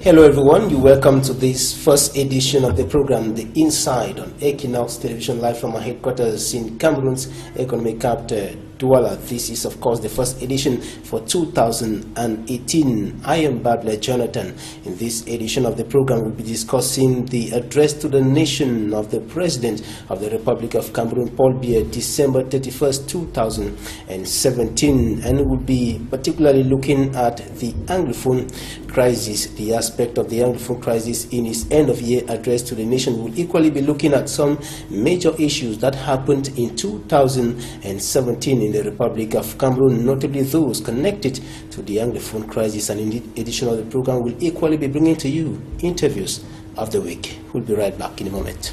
Hello everyone, you're welcome to this first edition of the program, The Inside, on EQUINOXE Television, live from our headquarters in Cameroon's economic capital, Douala. This is of course the first edition for 2018. I am Babler Jonathan. In this edition of the program, we'll be discussing the address to the nation of the President of the Republic of Cameroon, Paul Biya, December 31st, 2017, and we'll be particularly looking at the Anglophone crisis, the aspect of the Anglophone crisis in his end-of-year address to the nation. We'll equally be looking at some major issues that happened in 2017 in the Republic of Cameroon, notably those connected to the Anglophone crisis. And in the edition of the program, we'll equally be bringing to you interviews of the week. We'll be right back in a moment.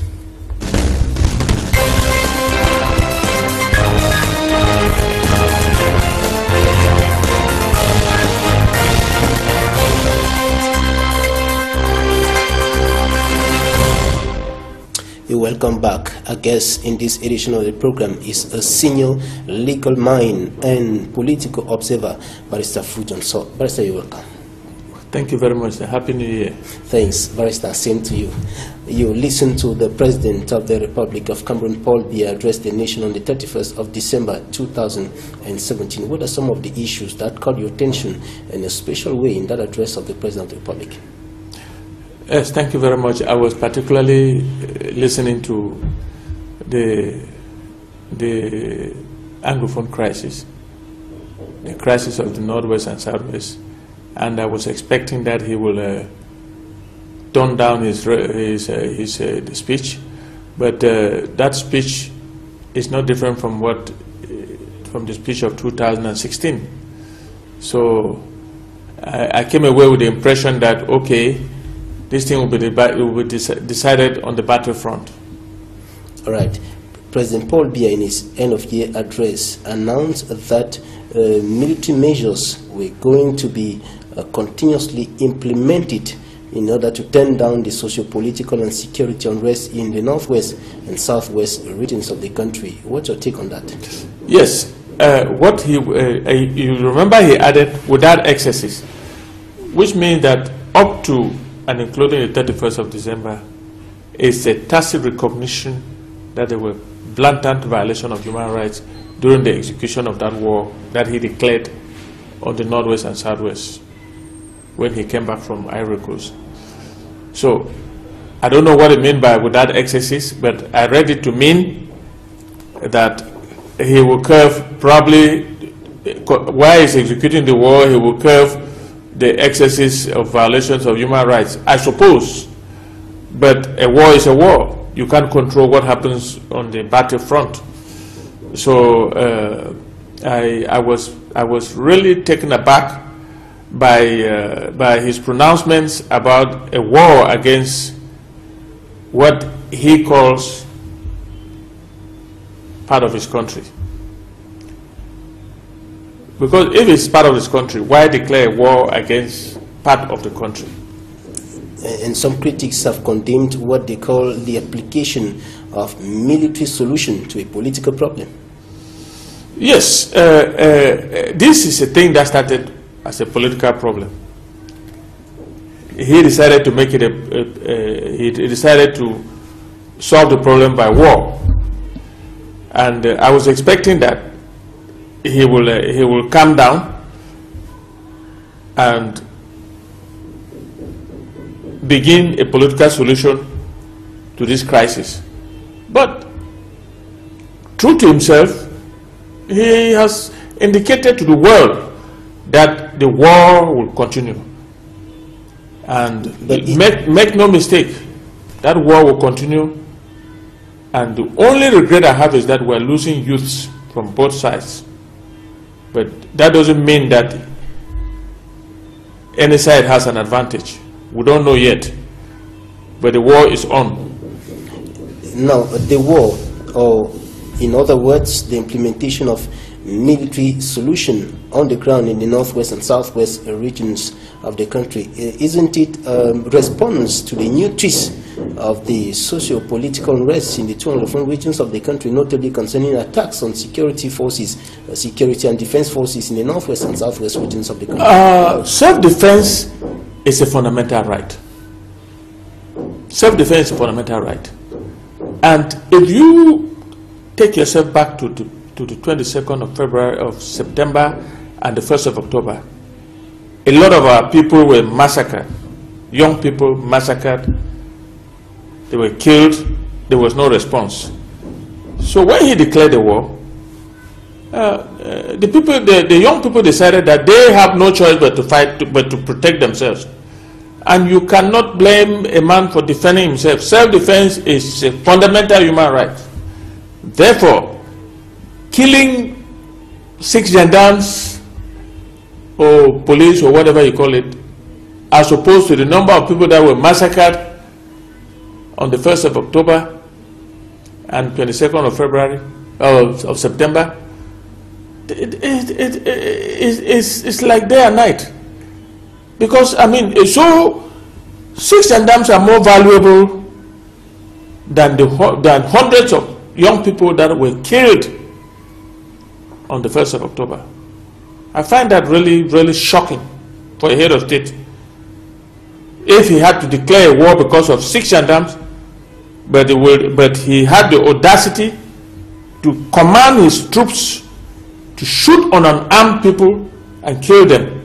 Welcome back. Our guest in this edition of the program is a senior legal mind and political observer, Barrister Fujon. So, Barrister, you're welcome. Thank you very much. Happy New Year. Thanks, Barrister. Same to you. You listened to the President of the Republic of Cameroon, Paul Biya, address the nation on the 31st of December 2017. What are some of the issues that caught your attention in a special way in that address of the President of the Republic? Yes, thank you very much. I was particularly listening to the Anglophone crisis, the crisis of the Northwest and Southwest, and I was expecting that he will tone down his speech, but that speech is not different from the speech of 2016. So I came away with the impression that okay, this thing will be decided on the battlefront. All right. President Paul Biya, in his end-of-year address, announced that military measures were going to be continuously implemented in order to turn down the socio-political and security unrest in the northwest and southwest regions of the country. What's your take on that? Yes. You remember he added without excesses, which means that up to and including the 31st of December, is a tacit recognition that there were blatant violations of human rights during the execution of that war that he declared on the Northwest and Southwest when he came back from Ivory Coast. So, I don't know what it means by without excesses, but I read it to mean that he will curb, probably, while he's executing the war, he will curb the excesses of violations of human rights, I suppose. But a war is a war. You can't control what happens on the battlefront. So I was really taken aback by his pronouncements about a war against what he calls part of his country. Because if it's part of his country, why declare a war against part of the country? And some critics have condemned what they call the application of military solution to a political problem. Yes, this is a thing that started as a political problem. He decided to make it he decided to solve the problem by war. And I was expecting that he will calm down and begin a political solution to this crisis. But true to himself, he has indicated to the world that the war will continue. And make no mistake, that war will continue. And the only regret I have is that we're losing youths from both sides. But that doesn't mean that any side has an advantage. We don't know yet. But the war is on. Now, the war, or in other words, the implementation of military solution on the ground in the northwest and southwest regions of the country, isn't it a response to the new twist of the socio-political unrest in the two Anglophone regions of the country, notably concerning attacks on security forces, security and defense forces in the northwest and southwest regions of the country? Self-defense is a fundamental right. Self-defense is a fundamental right. And if you take yourself back to the 22nd of February, of September, and the 1st of October, a lot of our people were massacred. Young people massacred. They were killed. There was no response. So when he declared the war, the young people decided that they have no choice but to fight, but to protect themselves. And you cannot blame a man for defending himself. Self-defense is a fundamental human right. Therefore, killing 6 gendarmes or police or whatever you call it, as opposed to the number of people that were massacred on the 1st of October and 22nd of February, of September, it's like day and night. Because, I mean, so 6 gendarmes are more valuable than hundreds of young people that were killed on the 1st of October. I find that really, really shocking for a head of state. If he had to declare a war because of 6 gendarmes, but he had the audacity to command his troops to shoot on unarmed people and kill them.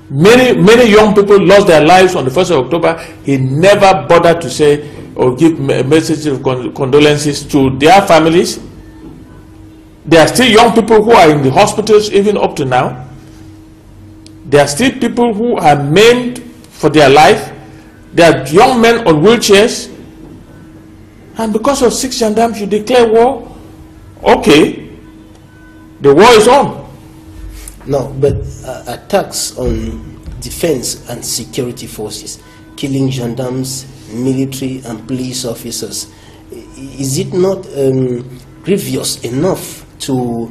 Many young people lost their lives on the 1st of October. He never bothered to say or give messages of condolences to their families. There are still young people who are in the hospitals even up to now. There are still people who are maimed for their life. There are young men on wheelchairs. And because of 6 gendarmes, you declare war? Okay, the war is on. No, but attacks on defense and security forces, killing gendarmes, military and police officers, is it not grievous enough to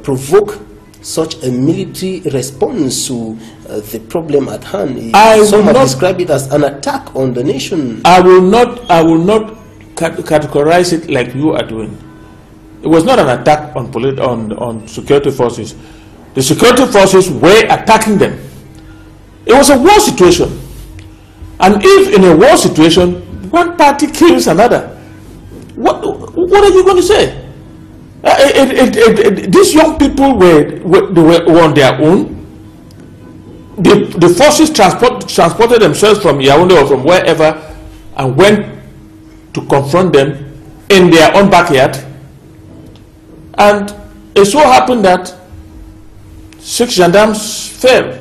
provoke such a military response to the problem at hand? Some have described it as an attack on the nation. I will not categorize it like you are doing. It was not an attack on security forces. The security forces were attacking them. It was a war situation. And if in a war situation, one party kills another, what are you going to say? These young people were on their own. The forces transported themselves from Yaoundé or from wherever and went to confront them in their own backyard. And it so happened that 6 gendarmes fell.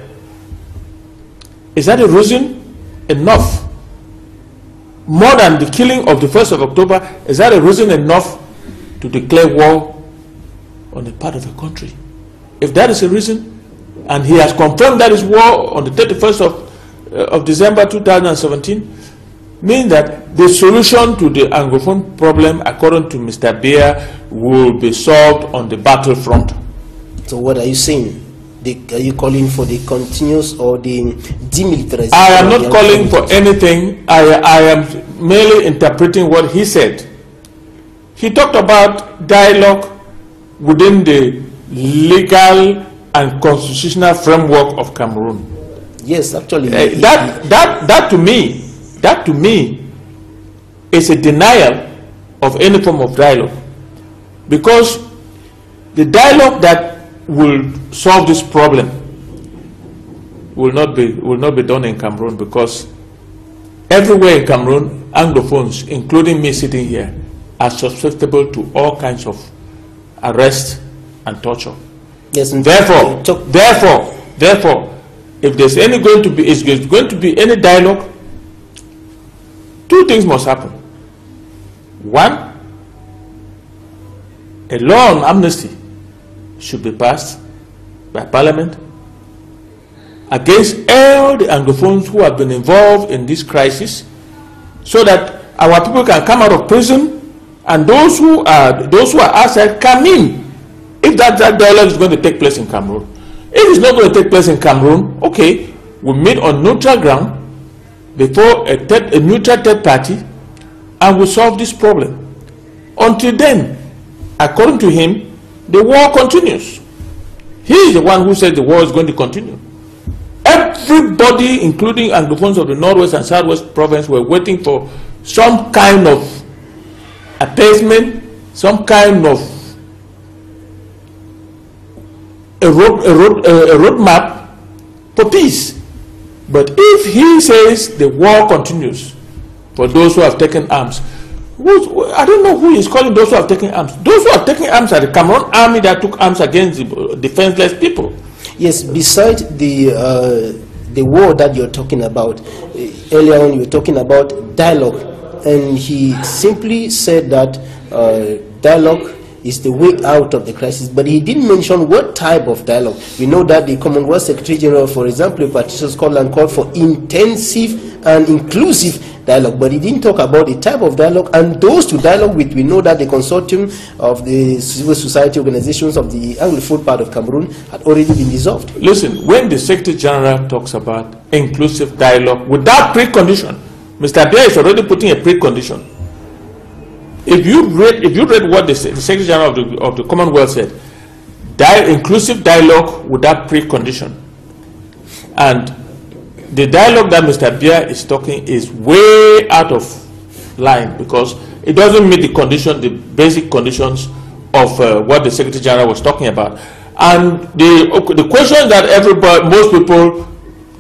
Is that a reason enough? More than the killing of the 1st of October, is that a reason enough to declare war on a part of the country? If that is a reason, and he has confirmed that is war on the 31st of December 2017, means that the solution to the Anglophone problem, according to Mr. Beer, will be solved on the battlefront. So what are you saying? Are you calling for the continuous or the demilitarization? I am not calling for anything. I am merely interpreting what he said. He talked about dialogue within the legal and constitutional framework of Cameroon. Yes, actually. That to me is a denial of any form of dialogue, because the dialogue that will solve this problem will not be done in Cameroon, because everywhere in Cameroon, Anglophones, including me sitting here, are susceptible to all kinds of arrest and torture. Yes, and therefore, if there's going to be any dialogue, 2 things must happen. 1, a law on amnesty should be passed by Parliament against all the Anglophones who have been involved in this crisis, so that our people can come out of prison and those who are outside come in. If that dialogue is going to take place in Cameroon. If it's not going to take place in Cameroon, okay, we meet on neutral ground before a neutral third party, and we solve this problem. Until then, according to him, the war continues. He is the one who said the war is going to continue. Everybody, including Anglophones of the Northwest and Southwest province, were waiting for some kind of appeasement, some kind of a roadmap for peace. But if he says the war continues for those who have taken arms, I don't know who is calling those who have taken arms. Those who have taken arms are the Cameroon army that took arms against the defenseless people. Yes, besides the war that you're talking about, earlier on you were talking about dialogue, and he simply said that dialogue is the way out of the crisis, but he didn't mention what type of dialogue. We know that the Commonwealth Secretary General, for example, Patricia Scotland, called for intensive and inclusive dialogue, but he didn't talk about the type of dialogue and those to dialogue with. We know that the consortium of the civil society organizations of the Anglophone part of Cameroon had already been dissolved. Listen, when the Secretary General talks about inclusive dialogue without precondition, Mr. Abia is already putting a precondition. If you read what the Secretary General of the Commonwealth said, inclusive dialogue without precondition, and the dialogue that Mr. Abia is talking is way out of line because it doesn't meet the condition, the basic conditions of what the Secretary General was talking about. And the question that everybody, most people,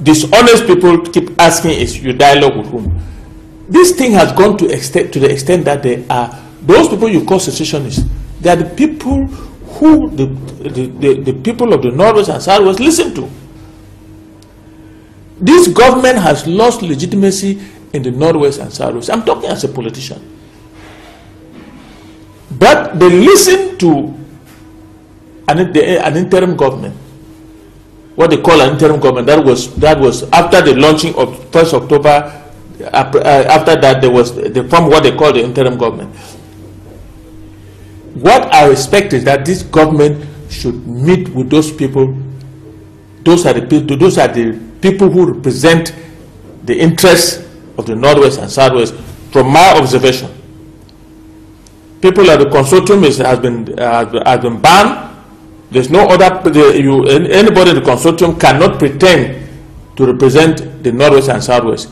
dishonest people keep asking is, you dialogue with whom? This thing has gone to the extent that they are, those people you call secessionists, they are the people who the people of the Northwest and Southwest listen to. This government has lost legitimacy in the Northwest and Southwest. I'm talking as a politician. But they listen to an interim government, what they call an interim government. That was after the launching of 1st October. After that, they formed what they call the interim government. What I expect is that this government should meet with those people. Those are the people who represent the interests of the Northwest and Southwest. From my observation, people at the consortium has been banned. There's no other, anybody in the consortium cannot pretend to represent the Northwest and Southwest.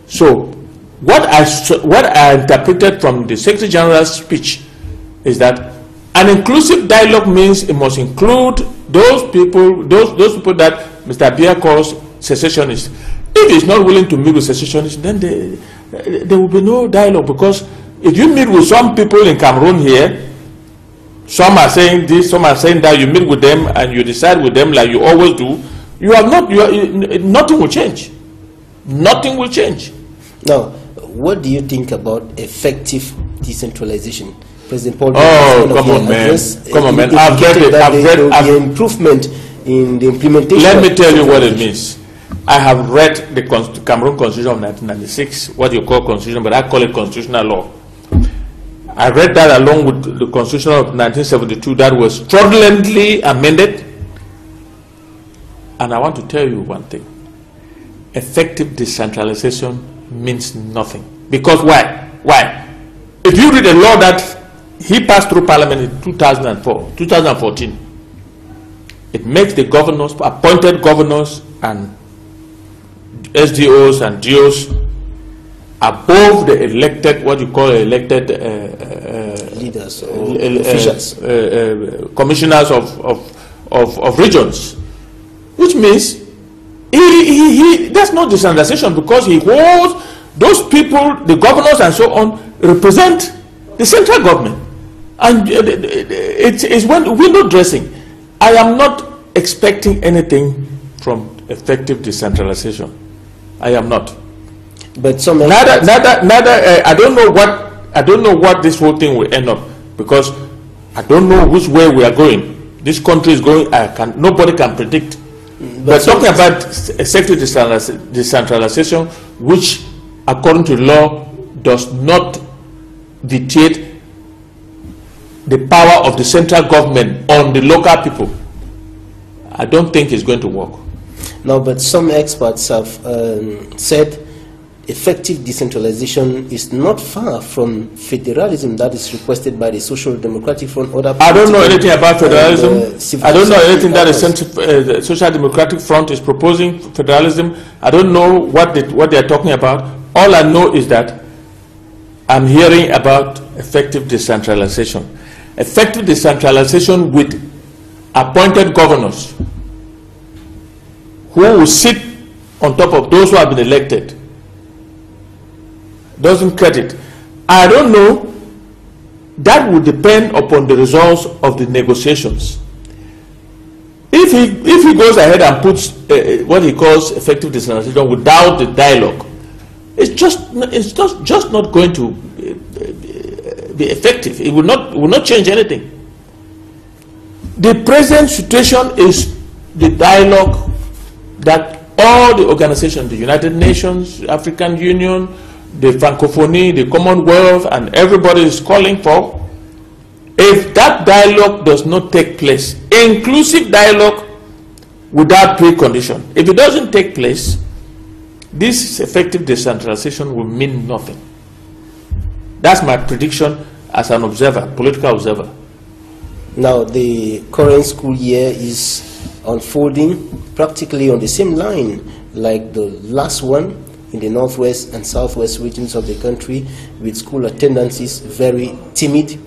So what I interpreted from the Secretary General's speech is that an inclusive dialogue means it must include those people that Mr. Abia calls secessionists. If he's not willing to meet with secessionists, then there will be no dialogue, because if you meet with some people in Cameroon here, some are saying this, some are saying that, you meet with them and you decide with them like you always do, nothing will change. Nothing will change. Now, what do you think about effective decentralization? President Paul, come on, man. I've read improvement in the implementation. Let me tell you what it means. I have read the Cameroon Constitution of 1996, what you call constitution, but I call it constitutional law. I read that along with the Constitution of 1972 that was fraudulently amended. And I want to tell you one thing. Effective decentralization means nothing. Because why? Why? If you read a law that he passed through Parliament in 2014, it makes the governors, appointed governors and SDOs and DOs above the elected, what you call elected leaders or officials, commissioners of regions, which means that's not decentralization, because he holds those people, the governors and so on, represent the central government, and it's window dressing. I am not expecting anything from effective decentralization. I am not. But some I don't know what this whole thing will end up, because I don't know which way we are going. This country is going. Nobody can predict. But talking about effective decentralization, which according to law does not vitiate the power of the central government on the local people, I don't think it's going to work. No, but some experts have said effective decentralization is not far from federalism that is requested by the Social Democratic Front. I don't know anything about federalism. I don't know anything that the Social Democratic Front is proposing federalism. I don't know what they are talking about. All I know is that I'm hearing about effective decentralization. Effective decentralization with appointed governors who will sit on top of those who have been elected. Doesn't cut it. I don't know. That would depend upon the results of the negotiations. If he goes ahead and puts what he calls effective decentralization without the dialogue, it's just not going to be effective. It will not change anything. The present situation is the dialogue that all the organizations, the United Nations, African Union, the Francophonie, the Commonwealth, and everybody is calling for. If that dialogue does not take place, inclusive dialogue without precondition, if it doesn't take place, this effective decentralization will mean nothing. That's my prediction as an observer, political observer. Now, the current school year is unfolding practically on the same line like the last one in the northwest and southwest regions of the country, with school attendances very timid.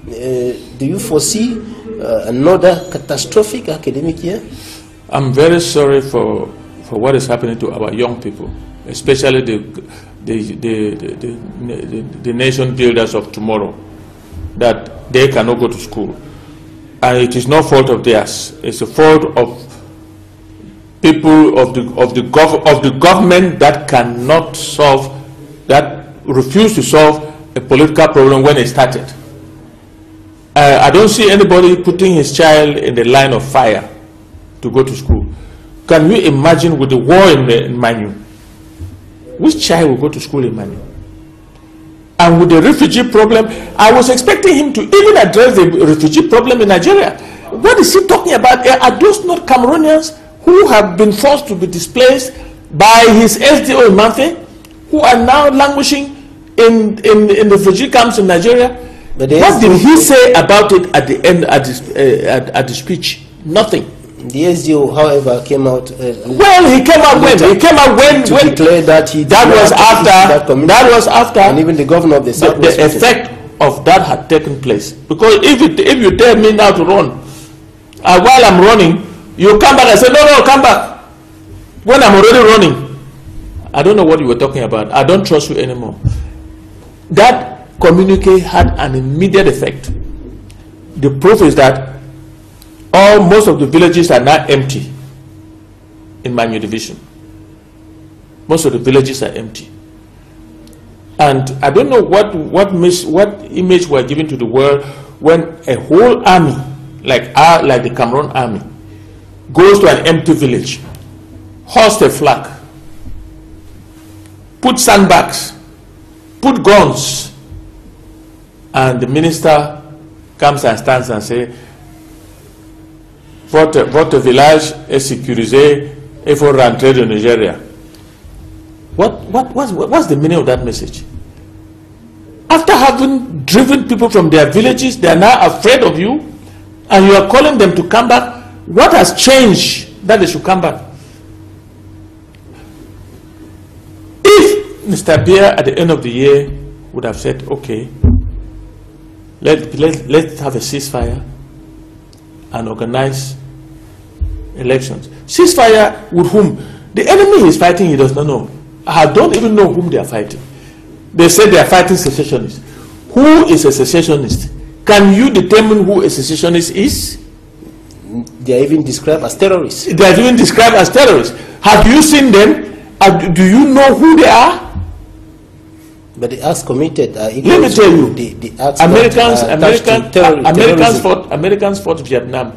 Do you foresee another catastrophic academic year? I'm very sorry for what is happening to our young people, especially the nation builders of tomorrow, that they cannot go to school. And it is no fault of theirs. It's a fault of people of the government that cannot solve, that refuse to solve a political problem when it started. I don't see anybody putting his child in the line of fire to go to school. Can you imagine with the war in Manu? Which child will go to school in Manu? And with the refugee problem, I was expecting him to even address the refugee problem in Nigeria. What is he talking about? Are those not Cameroonians who have been forced to be displaced by his SDO in Manthe, who are now languishing in the refugee camps in Nigeria? What did he say about it at the end at the speech? Nothing. The SDO, however, came out. Well, he came out when? He came out when declare that he. That was after. And even the governor of the Southwest. The effect of that had taken place. Because if you tell me now to run, while I'm running, you come back and say, no, come back. When I'm already running, I don't know what you were talking about. I don't trust you anymore. That communique had an immediate effect. The proof is that most of the villages are now empty in Manu division. Most of the villages are empty. And I don't know what image we're giving to the world when a whole army, like the Cameroon army, goes to an empty village, hoists a flag, put sandbags, put guns, and the minister comes and stands and says, votre village est sécurisé, il faut rentrer de Nigeria. What's the meaning of that message? After having driven people from their villages, they are now afraid of you, and you are calling them to come back. What has changed that they should come back? If Mr. Beer at the end of the year would have said, okay, let's have a ceasefire and organize elections. Ceasefire with whom? The enemy is fighting, he does not know. I don't even know whom they are fighting. They say they are fighting secessionists. Who is a secessionist? Can you determine who a secessionist is? They are even described as terrorists. They are even described as terrorists. Have you seen them? Do you know who they are? But the acts committed are equal. Let me tell you, the acts Americans fought Vietnam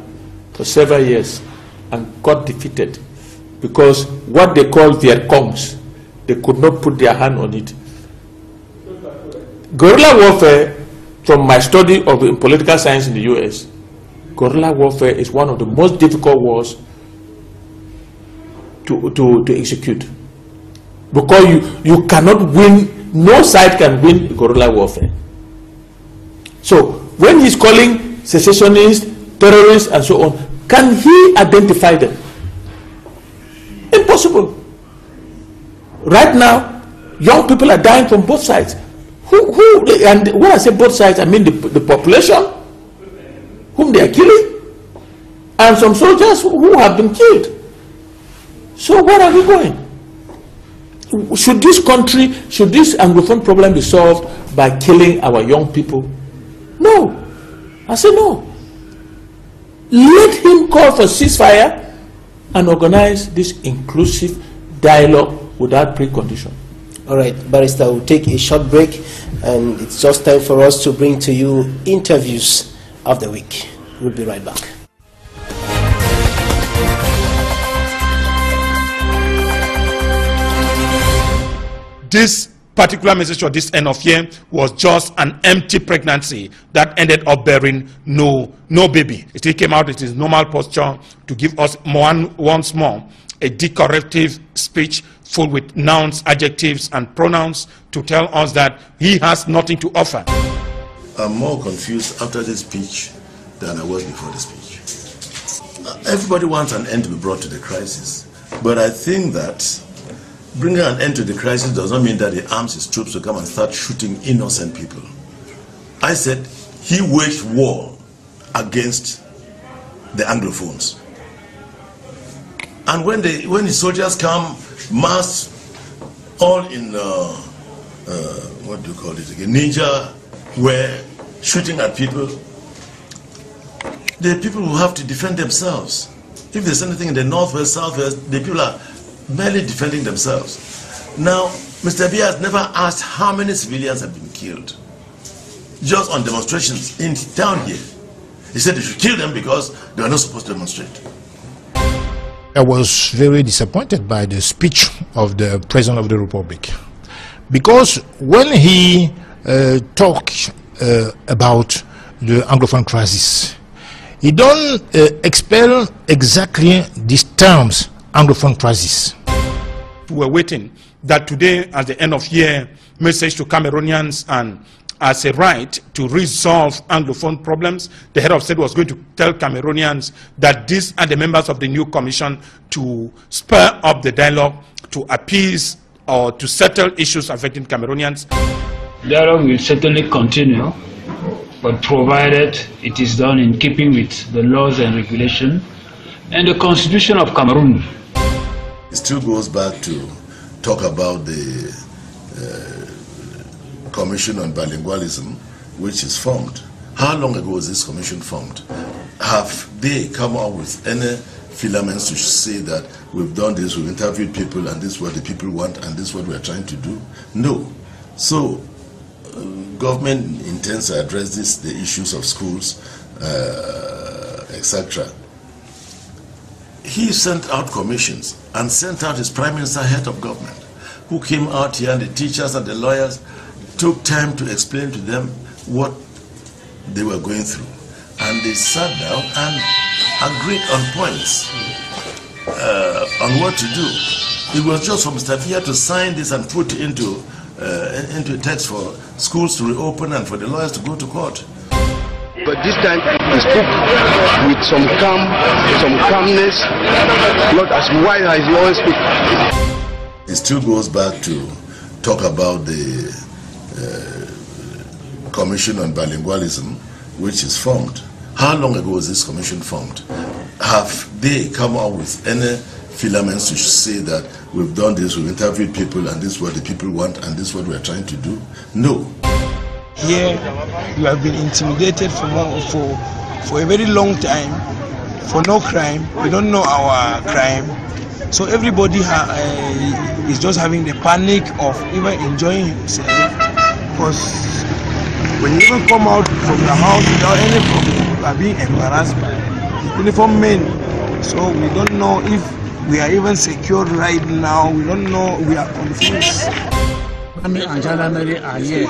for several years and got defeated because what they call Viet Congs, they could not put their hand on it. Guerrilla warfare, from my study of political science in the US, guerrilla warfare is one of the most difficult wars to execute. because you cannot win, no side can win guerrilla warfare. So when he's calling secessionists, terrorists and so on, can he identify them? Impossible. Right now, young people are dying from both sides. And when I say both sides, I mean the population whom they are killing, and some soldiers who have been killed. So where are we going? Should this country, should this Anglophone problem be solved by killing our young people? No. I say no. Let him call for ceasefire and organize this inclusive dialogue without precondition. All right, Barrister, we'll take a short break, and it's just time for us to bring to you interviews of the week. We'll be right back. This particular message of this end of year was just an empty pregnancy that ended up bearing no baby. It still came out, it is normal posture to give us once more a decorative speech full with nouns, adjectives, and pronouns to tell us that he has nothing to offer. I'm more confused after this speech than I was before the speech. Everybody wants an end to be brought to the crisis, but I think that bringing an end to the crisis does not mean that he arms his troops to come and start shooting innocent people. I said he waged war against the Anglophones. And when the soldiers come massed all in what do you call it again, ninja wear, shooting at people, the people will have to defend themselves. If there's anything in the northwest, southwest, the people are merely defending themselves. Now, Mr. Biya has never asked how many civilians have been killed just on demonstrations in town here. He said they should kill them because they are not supposed to demonstrate. I was very disappointed by the speech of the President of the Republic, because when he talked about the Anglophone crisis, he don't expel exactly these terms, Anglophone crisis. We were waiting that today, at the end of year message to Cameroonians and as a right to resolve Anglophone problems, the head of state was going to tell Cameroonians that these are the members of the new commission to spur up the dialogue, to appease or to settle issues affecting Cameroonians. Dialogue will certainly continue, but provided it is done in keeping with the laws and regulations and the Constitution of Cameroon. It still goes back to talk about the Commission on Bilingualism, which is formed. How long ago was this commission formed? Have they come up with any filaments to say that we've done this, we've interviewed people, and this is what the people want, and this is what we're trying to do? No. So, government intends to address this, the issues of schools, etc. He sent out commissions and sent out his Prime Minister, head of government, who came out here, and the teachers and the lawyers took time to explain to them what they were going through. And they sat down and agreed on points on what to do. It was just for Mr. Biya to sign this and put into a text for schools to reopen and for the lawyers to go to court. But this time he spoke with some calmness, not as wide as he always speaks. It still goes back to talk about the Commission on Bilingualism, which is formed. How long ago was this commission formed? Have they come up with any filaments to say that we've done this, we've interviewed people, and this is what the people want, and this is what we're trying to do? No. Here, you have been intimidated for a very long time, for no crime. We don't know our crime. So everybody is just having the panic of even enjoying himself. Because when you even come out from the house without any problem, you are being embarrassed by uniformed men. So we don't know if we are even secure right now. We don't know, we are confused. Army and gendarmerie are here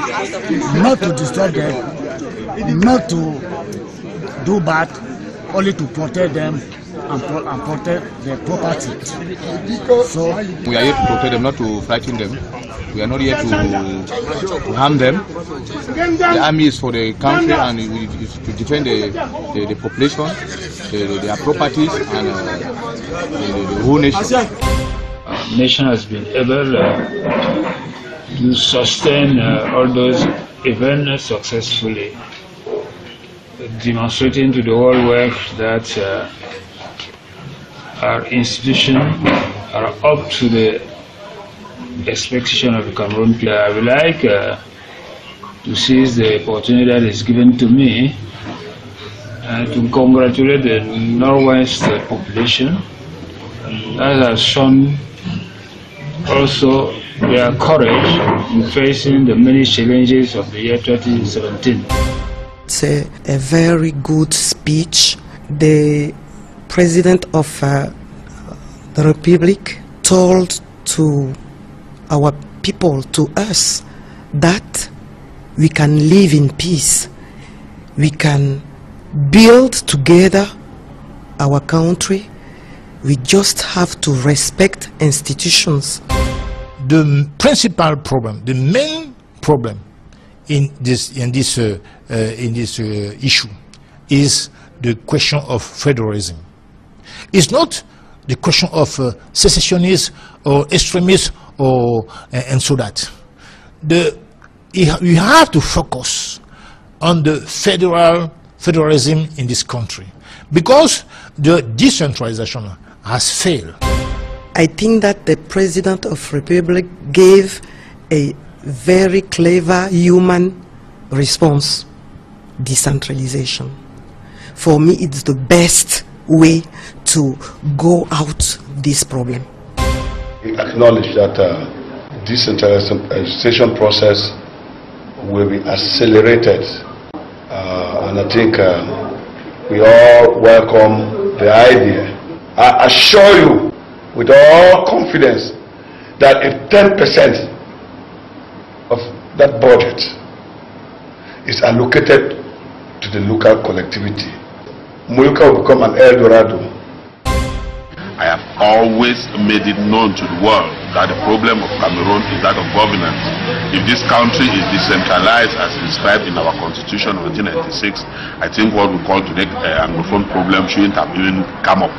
not to disturb them, not to do bad, only to protect them and protect their property. So we are here to protect them, not to frighten them. We are not here to harm them. The army is for the country and is to defend the population, their properties, and the whole nation. The nation has been able to sustain all those events successfully, demonstrating to the whole world that our institutions are up to the expectation of the Cameroon people. I would like to seize the opportunity that is given to me and to congratulate the Northwest population that has shown also their courage in facing the many challenges of the year 2017. It's a very good speech. The President of the Republic told to our people, to us, that we can live in peace. We can build together our country. We just have to respect institutions. The principal problem, the main problem in this issue is the question of federalism. It's not the question of secessionists or extremists and so that. You have to focus on the federalism in this country because the decentralization has failed. I think that the President of the Republic gave a very clever human response: decentralization. For me, it's the best way to go out this problem. We acknowledge that decentralization process will be accelerated, and I think we all welcome the idea. I assure you with all confidence that if 10% of that budget is allocated to the local collectivity, Muyuka will become an El Dorado. I have always made it known to the world that the problem of Cameroon is that of governance. If this country is decentralized as described in our constitution of 1996, I think what we call today Anglophone problem shouldn't have even come up.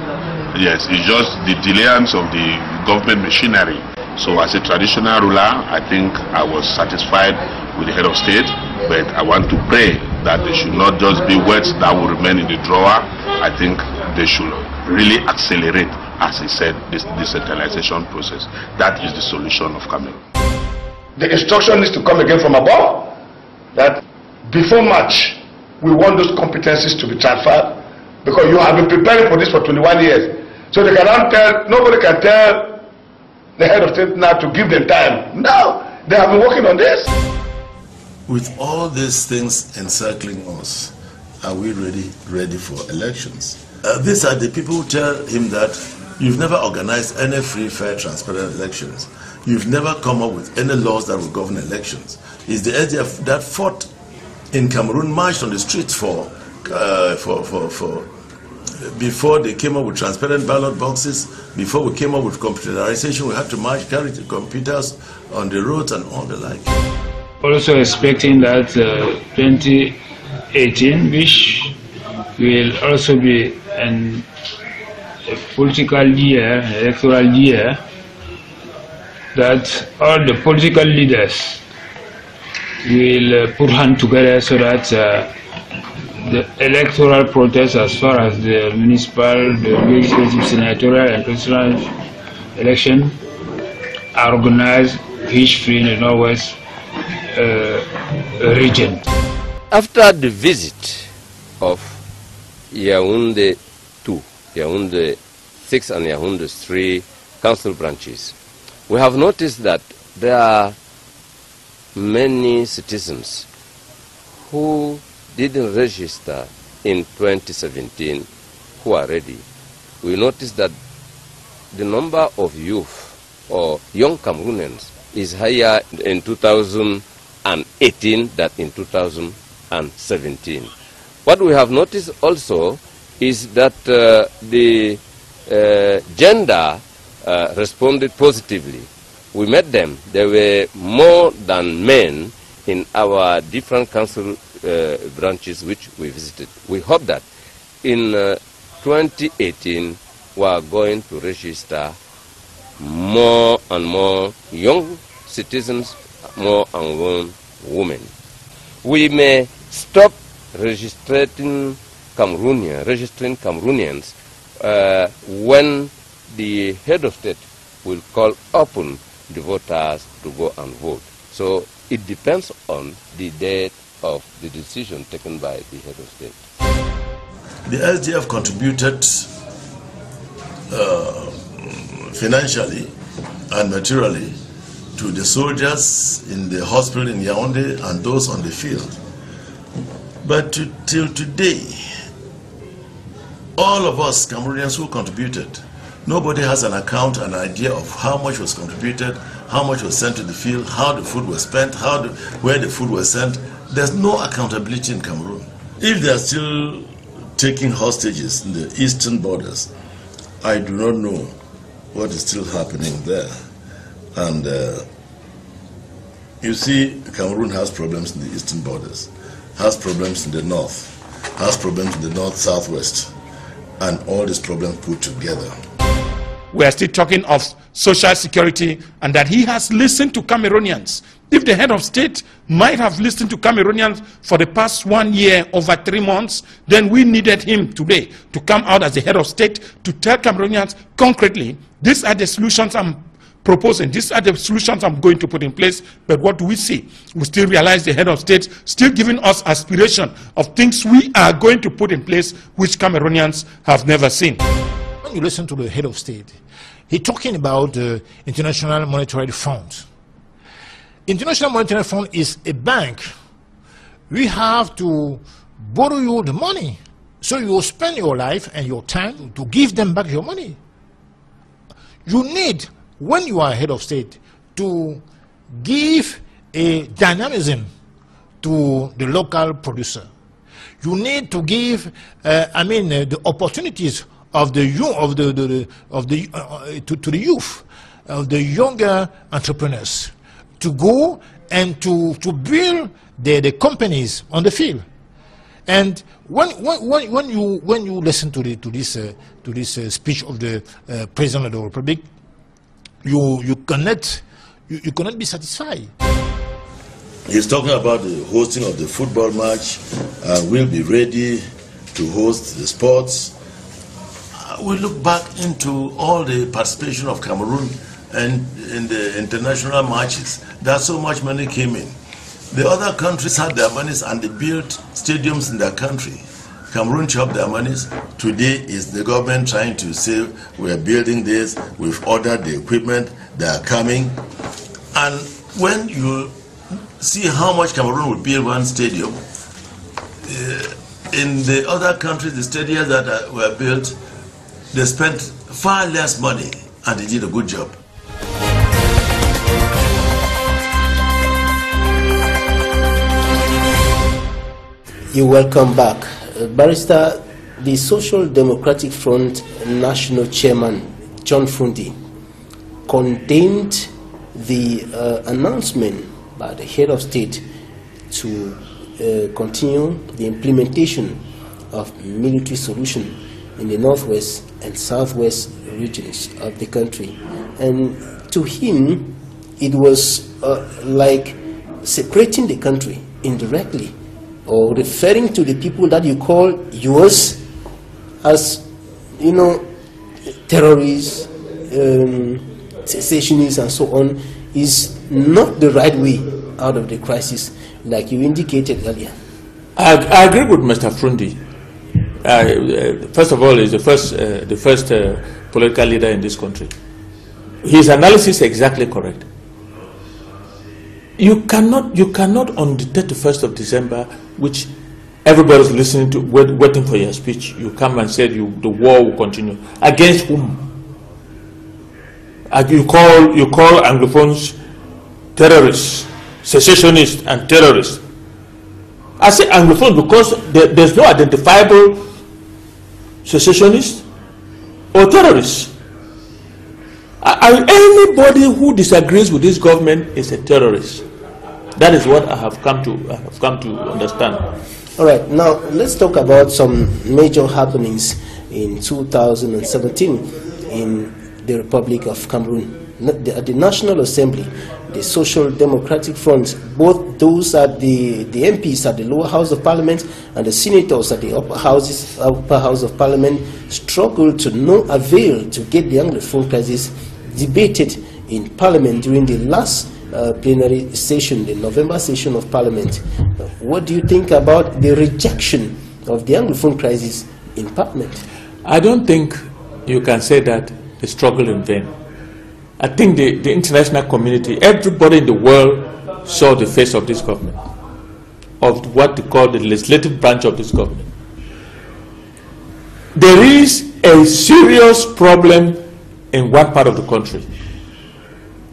Yes, it's just the delayance of the government machinery. So as a traditional ruler, I think I was satisfied with the head of state, but I want to pray that they should not just be words that will remain in the drawer. I think they should really accelerate, as he said, this decentralization process. That is the solution of Cameroon. The instruction needs to come again from above, that before March, we want those competencies to be transferred, because you have been preparing for this for 21 years. So they cannot tell, nobody can tell the head of state now to give them time. No, they have been working on this. With all these things encircling us, are we ready for elections? These are the people who tell him that you've never organized any free, fair, transparent elections. You've never come up with any laws that will govern elections. It's the SDF that fought in Cameroon, marched on the streets before they came up with transparent ballot boxes, before we came up with computerization, we had to march, carry the computers on the roads and all the like. Also expecting that 2018, which will also be a political year, an electoral year, that all the political leaders will put hands together so that the electoral process, as far as the municipal, the legislative, senatorial and presidential election, are organized peacefully in the Northwest region. After the visit of Yaoundé 2, Yaoundé 6 and Yaoundé 3 council branches, we have noticed that there are many citizens who didn't register in 2017 who are ready. We noticed that the number of youth or young Cameroonians is higher in 2018 than in 2017. What we have noticed also is that the gender responded positively. We met them. There were more than men in our different council branches which we visited. We hope that in 2018 we are going to register more and more young citizens, more and more women. We may stop registering Cameroonians when the head of state will call upon the voters to go and vote. So it depends on the date of the decision taken by the head of state. The SDF contributed financially and materially to the soldiers in the hospital in Yaoundé and those on the field. But till today, all of us Cameroonians who contributed, nobody has an account, an idea of how much was contributed, how much was sent to the field, how the food was spent, where the food was sent. There's no accountability in Cameroon. If they are still taking hostages in the eastern borders, I do not know what is still happening there. And you see, Cameroon has problems in the eastern borders, has problems in the north, has problems in the north-southwest, and all these problems put together. We are still talking of social security and that he has listened to Cameroonians. If the head of state might have listened to Cameroonians for the past 1 year, over 3 months, then we needed him today to come out as the head of state to tell Cameroonians concretely, these are the solutions I'm proposing, these are the solutions I'm going to put in place. But what do we see? We still realize the head of state still giving us aspiration of things we are going to put in place which Cameroonians have never seen. When you listen to the head of state, he's talking about the International Monetary Fund. International Monetary Fund is a bank. We have to borrow you the money, so you spend your life and your time to give them back your money. You need, when you are head of state, to give a dynamism to the local producer. You need to give, the opportunities of the to the youth, of the younger entrepreneurs, to go and to build the companies on the field. And when you listen to this speech of the President of the Republic, you cannot be satisfied. He's talking about the hosting of the football match. We'll be ready to host the sports. We look back into all the participation of Cameroon and in the international matches. That so much money came in. The other countries had their monies and they built stadiums in their country. Cameroon chopped their monies. Today is the government trying to say, we're building this, we've ordered the equipment, they are coming. And when you see how much Cameroon would build one stadium, in the other countries, the stadiums that were built, they spent far less money and they did a good job. You welcome back. Barrister, the Social Democratic Front National Chairman, John Fundi, condemned the announcement by the head of state to continue the implementation of military solution in the northwest and southwest regions of the country. And to him, it was like separating the country indirectly, or referring to the people that you call yours as, terrorists, secessionists, and so on, is not the right way out of the crisis, like you indicated earlier. I agree with Mr. Frundi. First of all, he's the first political leader in this country. His analysis is exactly correct. You cannot on the 31st of December, which everybody's listening to, waiting for your speech, you come and say the war will continue. Against whom? You call Anglophones terrorists, secessionists and terrorists. I say Anglophones because there's no identifiable secessionists, or terrorists. Anybody who disagrees with this government is a terrorist. That is what I have come to understand. All right, now let's talk about some major happenings in 2017 in the Republic of Cameroon. At the National Assembly, the Social Democratic Front, both those at the MPs at the lower house of parliament and the senators at the upper house of parliament, struggled to no avail to get the Anglophone crisis debated in parliament during the last plenary session, the November session of parliament. What do you think about the rejection of the Anglophone crisis in parliament? I don't think you can say that they struggled in vain. I think the international community, everybody in the world saw the face of this government, of what they call the legislative branch of this government. There is a serious problem in one part of the country.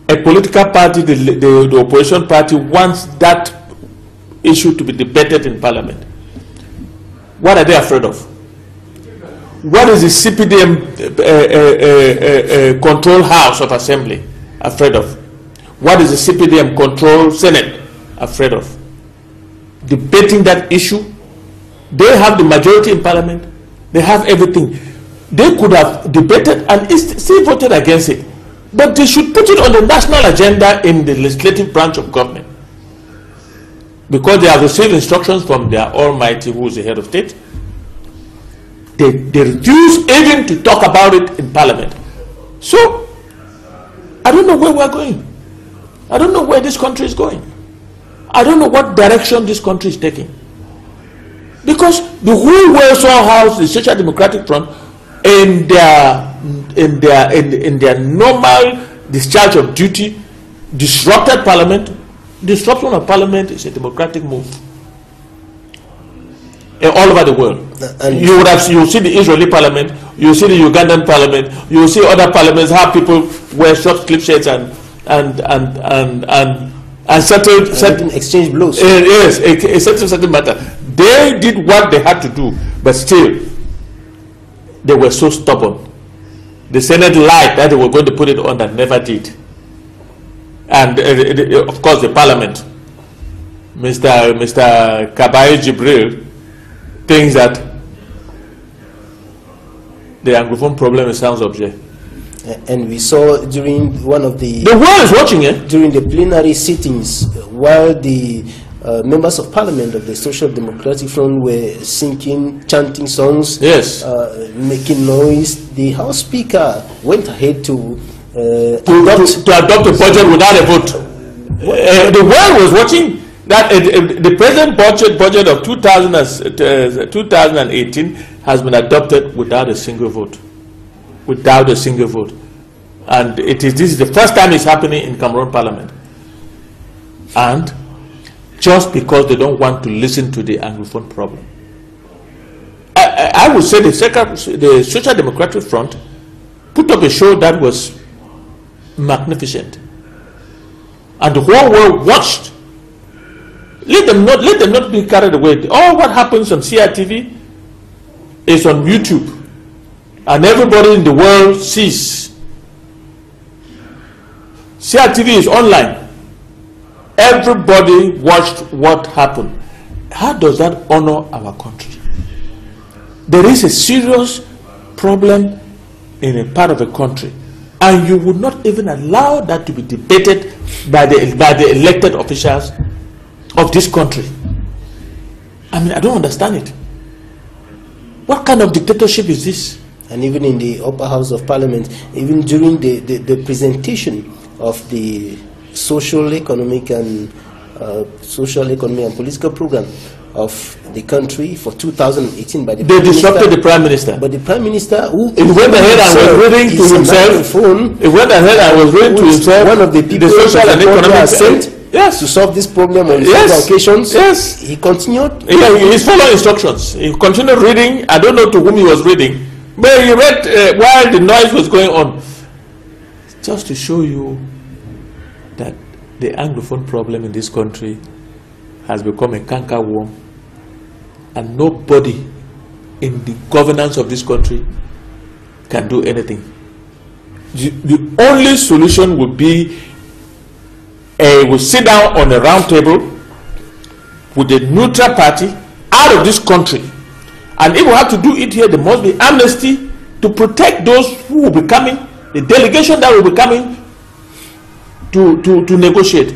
A political party, the opposition party, wants that issue to be debated in parliament. What are they afraid of? What is the CPDM control house of assembly afraid of? What is the CPDM control senate afraid of? Debating that issue. They have the majority in parliament. They have everything. They could have debated and still voted against it. But they should put it on the national agenda in the legislative branch of government. Because they have received instructions from their almighty, who is the head of state. They refuse even to talk about it in parliament. So, I don't know where we're going. I don't know where this country is going. I don't know what direction this country is taking. Because the whole world saw how the Social Democratic Front, in their normal discharge of duty, disrupted parliament. Disruption of parliament is a democratic move. All over the world. And you see the Israeli parliament, you see the Ugandan parliament, you see other parliaments how people wear short clip shirts and settle exchange blows. Yes, a certain matter. They did what they had to do, but still they were so stubborn. The Senate lied that they were going to put it on, that never did. And of course the parliament, Mr. Kabai Jibril, thinks that the Anglophone problem is sans objet. And we saw during one of the world is watching it during the plenary sittings, while the members of parliament of the Social Democratic Front were singing, chanting songs, yes, making noise, the House Speaker went ahead to adopt a budget without a vote. The world was watching. That the present budget of 2018 has been adopted without a single vote. Without a single vote. And this is the first time it's happening in Cameroon Parliament. And just because they don't want to listen to the Anglophone problem. I would say the Social Democratic Front put up a show that was magnificent. And the whole world watched. Let them not be carried away. All what happens on CRTV is on YouTube, and everybody in the world sees. CRTV is online. Everybody watched what happened. How does that honor our country? There is a serious problem in a part of the country, and you would not even allow that to be debated by the elected officials of this country. I mean, I don't understand it. What kind of dictatorship is this? And even in the upper house of parliament, even during the presentation of the social economy and political program of the country for 2018 by the they disrupted the prime minister. But the prime minister, who went ahead and was reading to himself. He went ahead and was reading to himself. One of the people the social and economic sent. Yes, to solve this problem on several occasions. Yes, he continued. Yeah, he's following instructions. He continued reading. I don't know to whom he was reading, but he read while the noise was going on. Just to show you that the Anglophone problem in this country has become a cankerworm, and nobody in the governance of this country can do anything. The only solution would be we'll sit down on a round table with a neutral party out of this country, and if we have to do it here, there must be amnesty to protect those who will be coming, the delegation that will be coming to negotiate.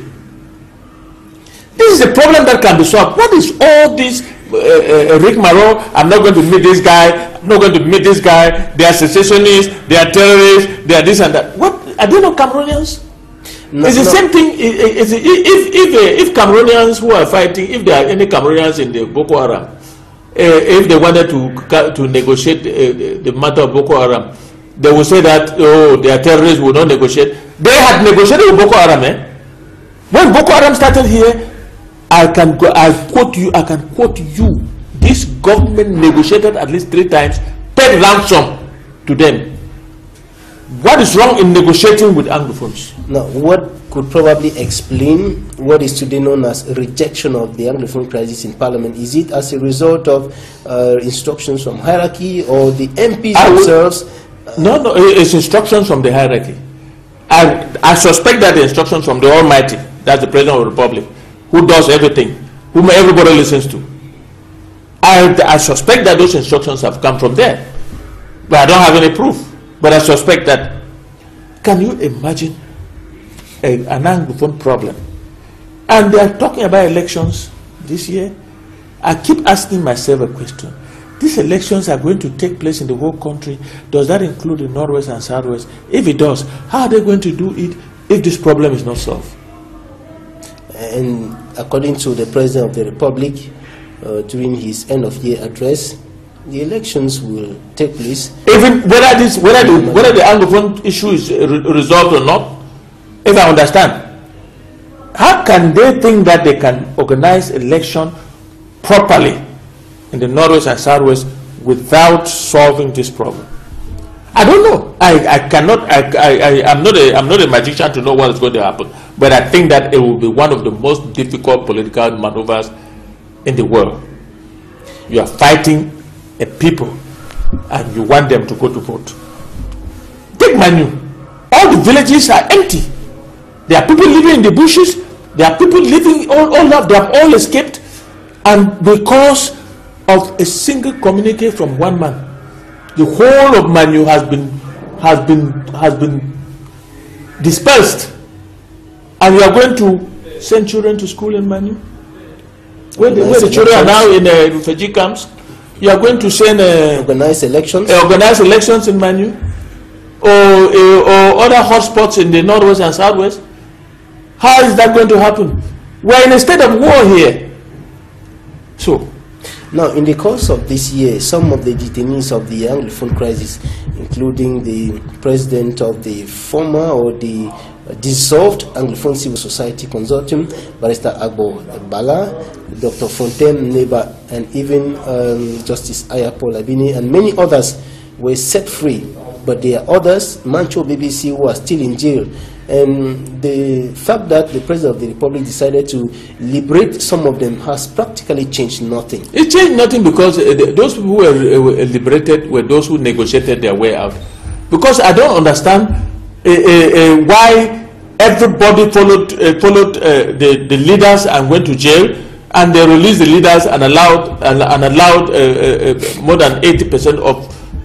This is a problem that can be solved. What is all this Rick Maro, I'm not going to meet this guy, I'm not going to meet this guy, they are secessionists, they are terrorists, they are this and that. What, are they not Cameroonians? No, it's the same thing. If Cameroonians who are fighting, if there are any Cameroonians in the Boko Haram, if they wanted to negotiate the matter of Boko Haram, they will say that, oh, they are terrorists, will not negotiate. They had negotiated with Boko Haram. When Boko Haram started here, I can quote you. This government negotiated at least 3 times, paid ransom to them. What is wrong in negotiating with Anglophones? Now, what could probably explain what is today known as rejection of the Anglophone crisis in Parliament? Is it as a result of instructions from hierarchy or the MPs themselves? No, it's instructions from the hierarchy. I suspect that the instructions from the Almighty, that's the President of the Republic, who does everything, whom everybody listens to. I suspect that those instructions have come from there. But I don't have any proof. But I suspect that. Can you imagine an Anglophone problem? And they are talking about elections this year. I keep asking myself a question. These elections are going to take place in the whole country. Does that include the Northwest and Southwest? If it does, how are they going to do it if this problem is not solved? And according to the President of the Republic, during his end-of-year address, the elections will take place. Even whether the Anglophone issue is resolved or not, if I understand, how can they think that they can organize election properly in the Northwest and Southwest without solving this problem? I don't know. I'm not a magician to know what is going to happen, but I think that it will be one of the most difficult political maneuvers in the world. You are fighting a people and you want them to go to vote. Take Manu. All the villages are empty. There are people living in the bushes. There are people living all over. They have all escaped, and because of a single communique from one man, the whole of Manu has been dispersed. And we are going to send children to school in Manu, where the children are now in refugee camps. You are going to send organized elections in Manu, or other hotspots in the Northwest and Southwest. How is that going to happen? We are in a state of war here. So, now, in the course of this year, some of the detainees of the Anglophone crisis, including the president of the former or the dissolved Anglophone Civil Society Consortium, Barrister Agbo Bala, Dr. Fontaine Neba, and even Justice Ayapol Abini, and many others were set free. But there are others, Mancho BBC, who are still in jail. And the fact that the President of the Republic decided to liberate some of them has practically changed nothing. It changed nothing because those people who were liberated were those who negotiated their way out. Because I don't understand why everybody followed the leaders and went to jail, and they released the leaders and allowed more than 80%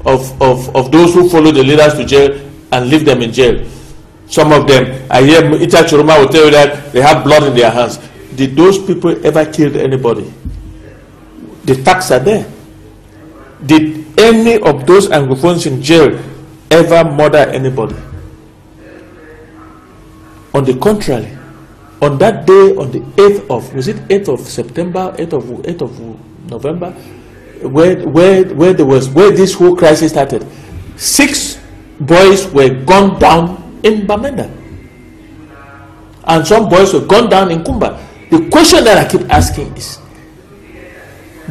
of those who followed the leaders to jail and leave them in jail. Some of them, I hear Ita Churuma will tell you that they have blood in their hands. Did those people ever kill anybody? The facts are there. Did any of those Anglophones in jail ever murder anybody? On the contrary, on that day, on the 8th of, was it 8th of September, 8th of November, where this whole crisis started, 6 boys were gunned down in Bamenda, and some boys were gunned down in Kumba. The question that I keep asking is,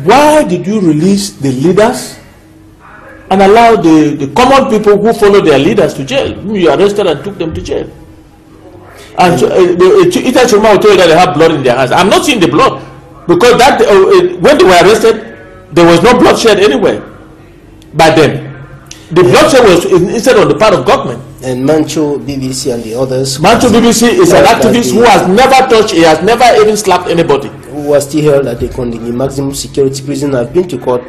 why did you release the leaders and allow the common people who follow their leaders to jail? You arrested and took them to jail. And so, Ita Churuma will tell you that they have blood in their hands. I'm not seeing the blood, because that when they were arrested, there was no bloodshed anywhere. by them. The bloodshed was instead on the part of government. And Mancho, BBC and the others. Mancho BBC is an activist who has never touched, he has never even slapped anybody. Who are still held at the maximum security prison, have been to court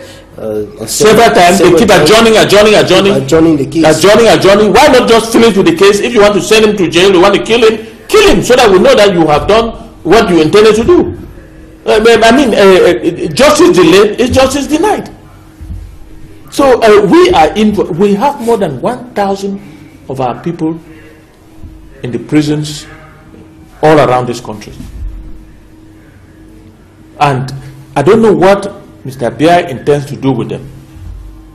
several times. They keep adjourning the case. Adjourning. Why not just finish with the case? If you want to send him to jail, you want to kill him so that we know that you have done what you intended to do. Justice delayed is justice denied. So we have more than 1,000 of our people in the prisons all around this country. And I don't know what Mr. Biya intends to do with them.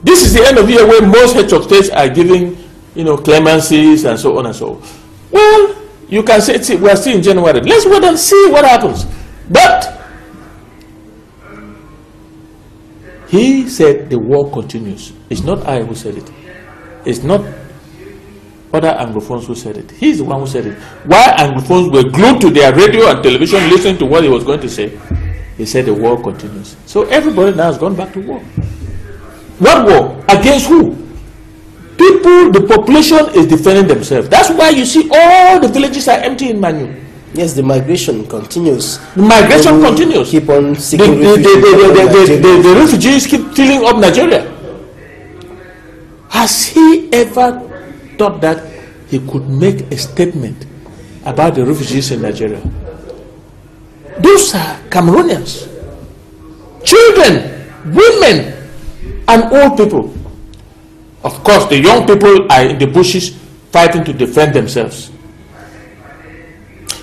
This is the end of the year where most heads of states are giving, clemencies and so on and so on. Well, you can say, we are still in January. Let's wait and see what happens. But he said the war continues. It's not I who said it. It's not other Anglophones who said it. He's the one who said it. While Anglophones were glued to their radio and television listening to what he was going to say, he said the war continues. So everybody now has gone back to war. What war? Against who? People, the population is defending themselves. That's why you see all the villages are empty in Manu. Yes, the migration continues. The migration continues. Keep on seeking the refugees keep filling up Nigeria. Has he ever thought that he could make a statement about the refugees in Nigeria? Those are Cameroonians, children, women, and old people. Of course, the young people are in the bushes fighting to defend themselves.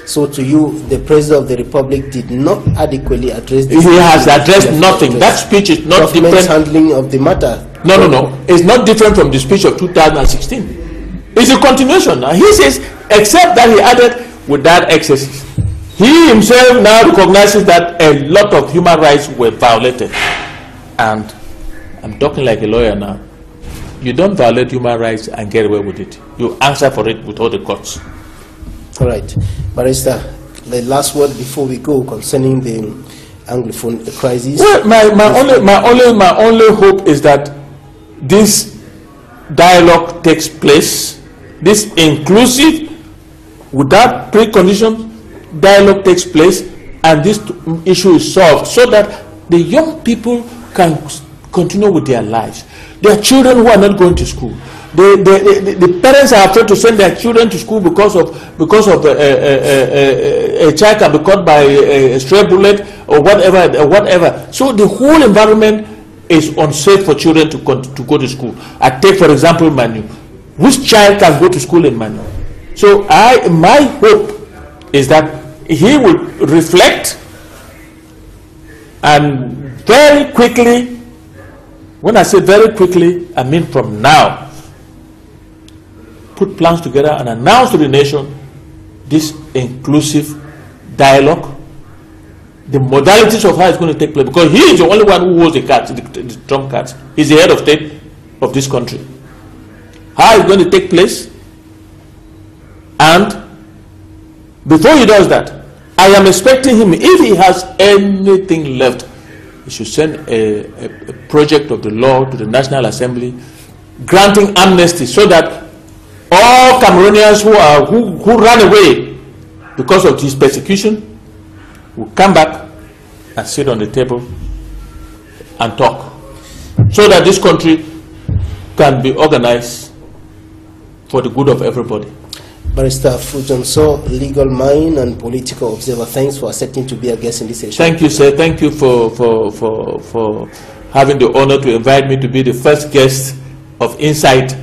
So to you, the President of the Republic did not adequately address this. He has addressed nothing. That speech is not different. Handling of the matter. No. It's not different from the speech of 2016. It's a continuation. Now he says, except that he added, without excesses. He himself now recognizes that a lot of human rights were violated. And I'm talking like a lawyer now. You don't violate human rights and get away with it. You answer for it with all the courts. All right. Barrister, the last word before we go concerning the Anglophone crisis. Well, my only hope is that this dialogue takes place, this inclusive, without preconditions, dialogue takes place, and this issue is solved so that the young people can continue with their lives. There are children who are not going to school. The parents are afraid to send their children to school because of a child can be caught by a stray bullet or whatever. So the whole environment is unsafe for children to go to school. I take for example Manu. Which child can go to school in Manu? So my hope is that he will reflect and very quickly. When I say very quickly, I mean from now. Put plans together and announce to the nation this inclusive dialogue, the modalities of how it's going to take place, because he is the only one who holds the cards, the trump cards. He's the head of state of this country. How it's going to take place, and before he does that, I am expecting him, if he has anything left, he should send a project of the law to the National Assembly granting amnesty so that all Cameroonians who ran away because of this persecution will come back and sit on the table and talk, so that this country can be organized for the good of everybody. Barrister Fujonso, legal mind and political observer, thanks for accepting to be a guest in this session. Thank you, sir. Thank you for having the honor to invite me to be the first guest of Insight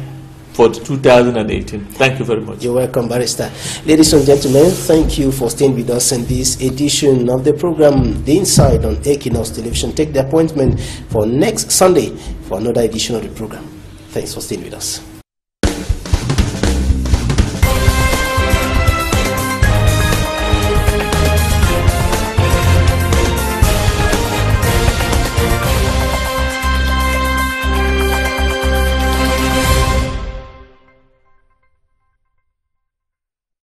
for 2018. Thank you very much. You're welcome, Barrister. Ladies and gentlemen, thank you for staying with us in this edition of the program, The Inside on EQUINOXE Television. Take the appointment for next Sunday for another edition of the program. Thanks for staying with us.